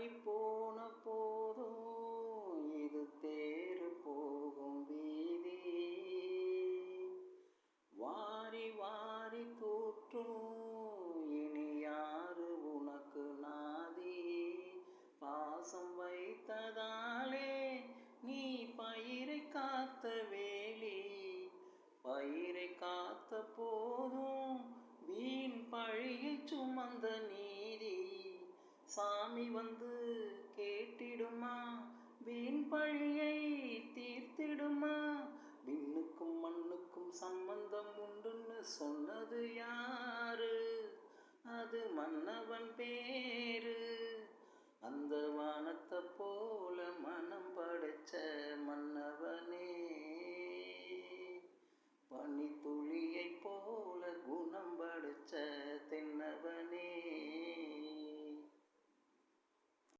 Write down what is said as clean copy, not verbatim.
மாறி போன போதும் இது தேறு போகும் வீதி. வாரி வாரி தூற்றும் இனி யாரு உனக்கு நாதி. பாசம் வைத்ததாலே நீ பயிரை காத்த வேலி. பயிரை காத்த போதும் வீண் பழியை சுமந்த நீதி. சாமி வந்து கேட்டிடுமா, வீண் பழியை தீர்த்திடுமா. விண்ணுக்கும் மண்ணுக்கும் சம்பந்தம் உண்டுன்னு சொன்னது யாரு? அது மன்னவன் பேரு.